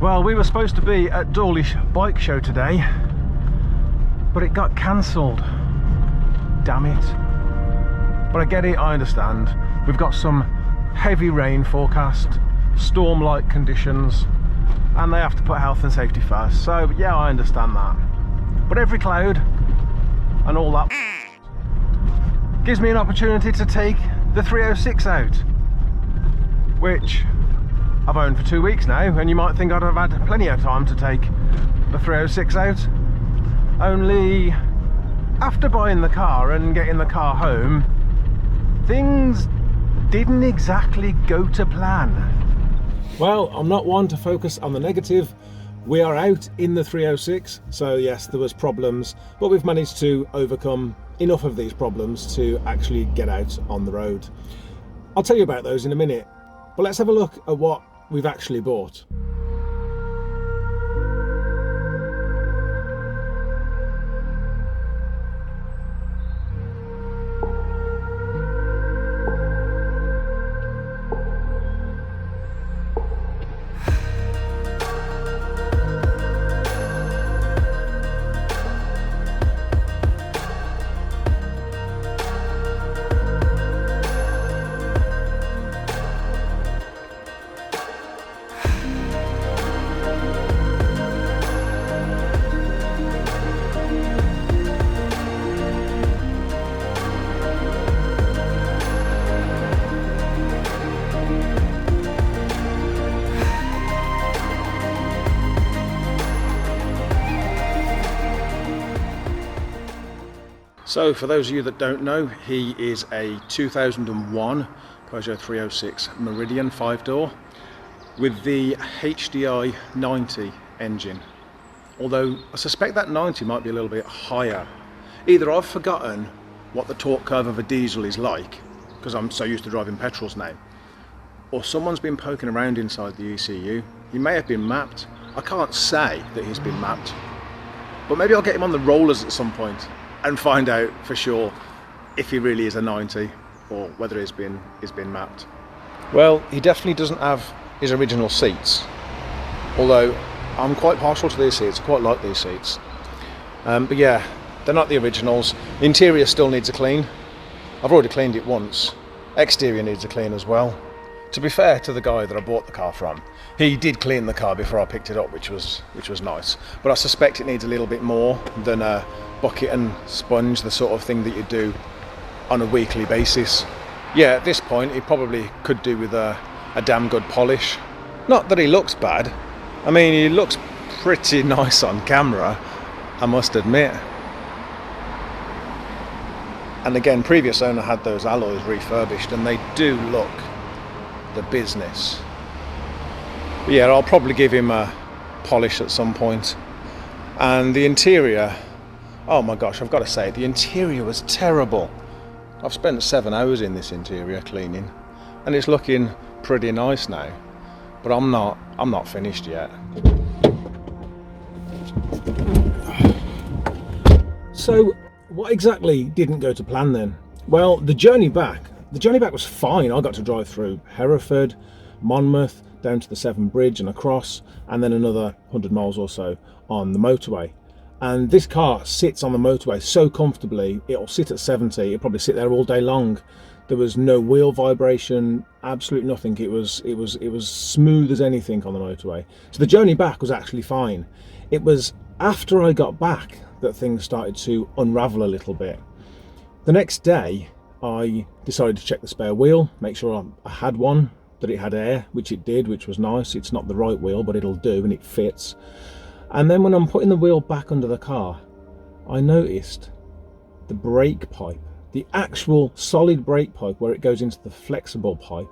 Well, we were supposed to be at Dawlish Bike Show today, but it got cancelled. Damn it. But I get it, I understand. We've got some heavy rain forecast, storm-like conditions, and they have to put health and safety first. So yeah, I understand that. But every cloud and all that gives me an opportunity to take the 306 out, which I've owned for 2 weeks now, and you might think I'd have had plenty of time to take the 306 out. Only after buying the car and getting the car home, things didn't exactly go to plan. Well, I'm not one to focus on the negative. We are out in the 306, so yes, there was problems, but we've managed to overcome enough of these problems to actually get out on the road. I'll tell you about those in a minute, but let's have a look at what we've actually bought. So for those of you that don't know, he is a 2001 Peugeot 306 Meridian 5-door with the HDI 90 engine. Although I suspect that 90 might be a little bit higher. Either I've forgotten what the torque curve of a diesel is like, because I'm so used to driving petrols now, or someone's been poking around inside the ECU. He may have been mapped. I can't say that he's been mapped, but maybe I'll get him on the rollers at some point and find out for sure if he really is a 90 or whether he's been mapped. Well, he definitely doesn't have his original seats, although I'm quite partial to these seats. I quite like these seats, but yeah, they're not the originals. The interior still needs a clean. I've already cleaned it once. Exterior needs a clean as well. To be fair to the guy that I bought the car from, he did clean the car before I picked it up, which was nice. But I suspect it needs a little bit more than a bucket and sponge, the sort of thing that you do on a weekly basis. Yeah, at this point he probably could do with a damn good polish. Not that he looks bad. I mean, he looks pretty nice on camera, I must admit. And again, previous owner had those alloys refurbished and they do look the business. But yeah, I'll probably give him a polish at some point. And the interior, oh my gosh, I've got to say, the interior was terrible. I've spent 7 hours in this interior cleaning and it's looking pretty nice now, but I'm not finished yet. So what exactly didn't go to plan then? Well, the journey back was fine. I got to drive through Hereford, Monmouth, down to the Severn Bridge and across, and then another 100 miles or so on the motorway. And this car sits on the motorway so comfortably. It'll sit at 70, it'll probably sit there all day long. There was no wheel vibration, absolutely nothing. It was smooth as anything on the motorway. So the journey back was actually fine. It was after I got back that things started to unravel a little bit. The next day I decided to check the spare wheel, make sure I had one, that it had air, which it did, which was nice. It's not the right wheel, but it'll do and it fits. And then when I'm putting the wheel back under the car, I noticed the brake pipe, the actual solid brake pipe where it goes into the flexible pipe,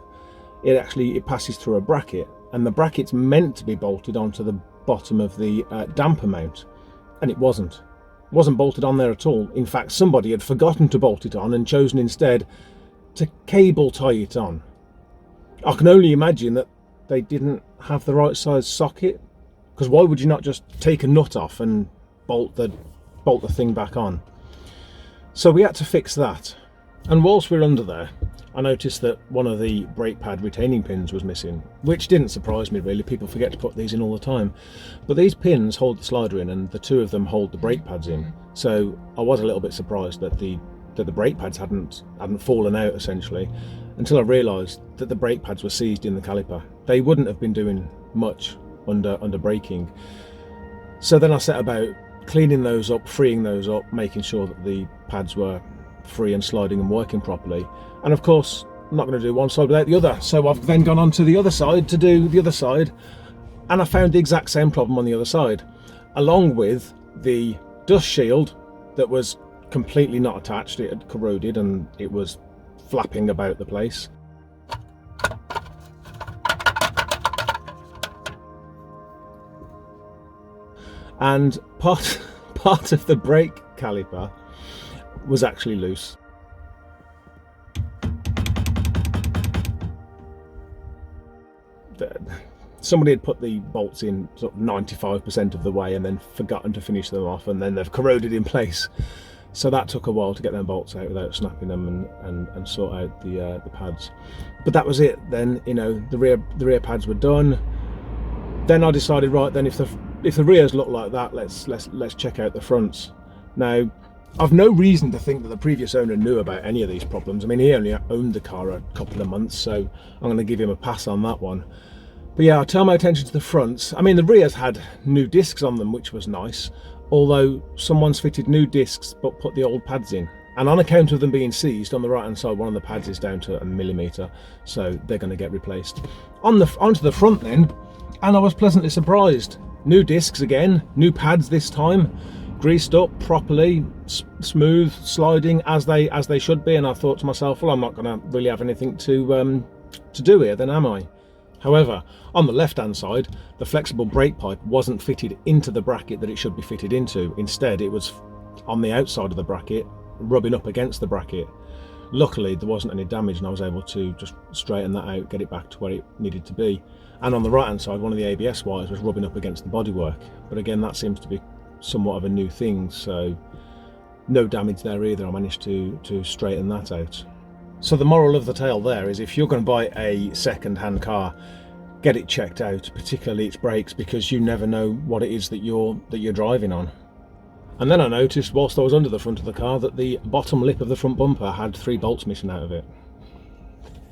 it passes through a bracket, and the bracket's meant to be bolted onto the bottom of the damper mount, and it wasn't. It wasn't bolted on there at all. In fact, somebody had forgotten to bolt it on and chosen instead to cable tie it on. I can only imagine that they didn't have the right size socket, because why would you not just take a nut off and bolt the thing back on? So we had to fix that. And whilst we're under there, I noticed that one of the brake pad retaining pins was missing, which didn't surprise me really. People forget to put these in all the time. But these pins hold the slider in, and the two of them hold the brake pads in. So I was a little bit surprised that the brake pads hadn't fallen out essentially, until I realised that the brake pads were seized in the caliper. They wouldn't have been doing much under braking. So then I set about cleaning those up, freeing those up, making sure that the pads were free and sliding and working properly. And of course, I'm not going to do one side without the other. So I've then gone on to the other side to do the other side, and I found the exact same problem on the other side, along with the dust shield that was completely not attached. It had corroded and it was flapping about the place. And part of the brake caliper was actually loose. Somebody had put the bolts in sort of 95% of the way and then forgotten to finish them off, and then they've corroded in place. So that took a while to get them bolts out without snapping them and sort out the pads. But that was it. Then, you know, the rear pads were done. Then I decided, right, then if the rears look like that, let's check out the fronts. Now, I've no reason to think that the previous owner knew about any of these problems. I mean, he only owned the car a couple of months, so I'm going to give him a pass on that one. But yeah, I'll turn my attention to the fronts. I mean, the rears had new discs on them, which was nice, although someone's fitted new discs but put the old pads in. And on account of them being seized, on the right hand side, one of the pads is down to 1 millimetre, so they're going to get replaced. Onto the front then, and I was pleasantly surprised. New discs again, new pads this time, greased up properly, smooth, sliding as they should be. And I thought to myself, well, I'm not going to really have anything to do here then, am I? However, on the left hand side, the flexible brake pipe wasn't fitted into the bracket that it should be fitted into. Instead, it was on the outside of the bracket, rubbing up against the bracket. Luckily, there wasn't any damage and I was able to just straighten that out, get it back to where it needed to be. And on the right hand side, one of the ABS wires was rubbing up against the bodywork. But again, that seems to be somewhat of a new thing, so no damage there either. I managed to straighten that out. So the moral of the tale there is, if you're going to buy a second-hand car, get it checked out, particularly its brakes, because you never know what it is that you're driving on. And then I noticed, whilst I was under the front of the car, that the bottom lip of the front bumper had 3 bolts missing out of it.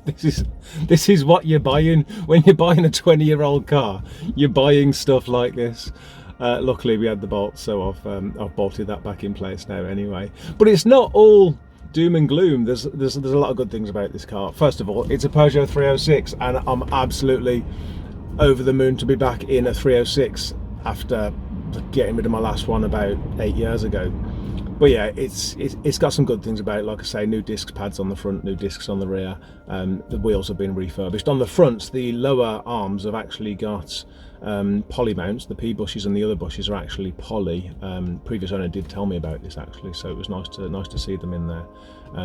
This is what you're buying when you're buying a 20-year-old car. You're buying stuff like this. Luckily we had the bolts, so I've bolted that back in place now anyway. But it's not all doom and gloom. There's a lot of good things about this car. First of all, it's a Peugeot 306, and I'm absolutely over the moon to be back in a 306 after getting rid of my last one about 8 years ago. But yeah, it's got some good things about it. Like I say, new disc pads on the front, new discs on the rear. The wheels have been refurbished. On the fronts, the lower arms have actually got poly mounts. The P bushes and the other bushes are actually poly. Previous owner did tell me about this actually, so it was nice to see them in there.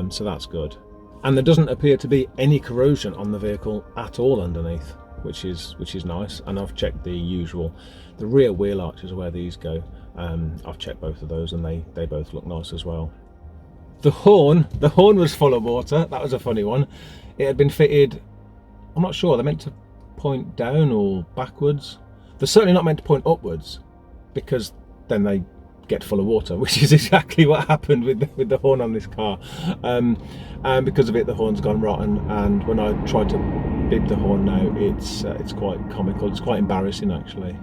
So that's good. And there doesn't appear to be any corrosion on the vehicle at all underneath, which is nice. And I've checked the usual, the rear wheel arches are where these go. I've checked both of those and they both look nice as well. The horn was full of water. That was a funny one. It had been fitted, I'm not sure, they're meant to point down or backwards. They're certainly not meant to point upwards, because then they get full of water, which is exactly what happened with the horn on this car. And because of it, the horn's gone rotten, and when I tried to bib the horn now, it's quite comical. It's quite embarrassing actually.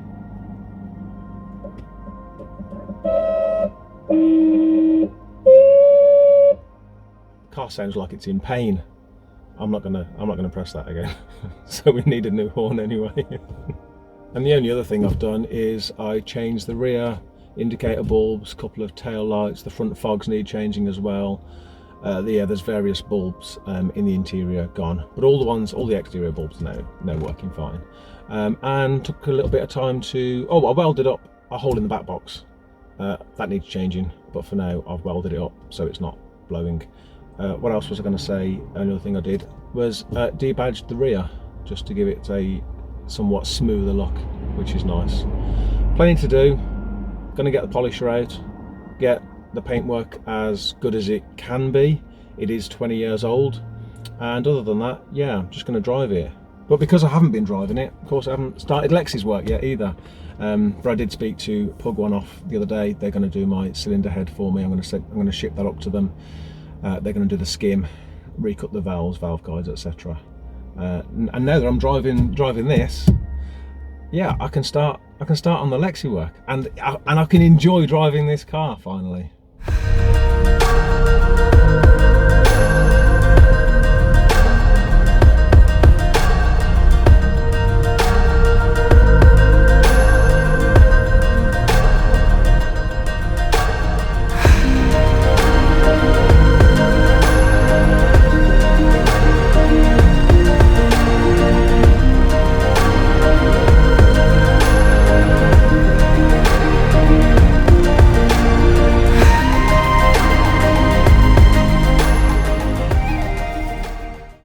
Car sounds like it's in pain. I'm not gonna press that again. So we need a new horn anyway. And the only other thing I've done is I changed the rear indicator bulbs, a couple of tail lights. The front fogs need changing as well. Yeah, there's various bulbs in the interior gone, but all the exterior bulbs are now working fine. And took a little bit of time to, I welded up a hole in the back box. That needs changing, but for now I've welded it up so it's not blowing. What else was I going to say? Another thing I did was debadged the rear, just to give it a somewhat smoother look, which is nice. Plenty to do. Going to get the polisher out, get the paintwork as good as it can be. It is 20 years old, And other than that, yeah, I'm just going to drive it. But because I haven't been driving it, of course I haven't started Lexi's work yet either. But I did speak to Pug One Off the other day. They're going to do my cylinder head for me. I'm going to ship that up to them. They're going to do the skim, recut the valves, valve guides, etc. And now that I'm driving this, yeah, I can start on the Lexi work, and I can enjoy driving this car finally.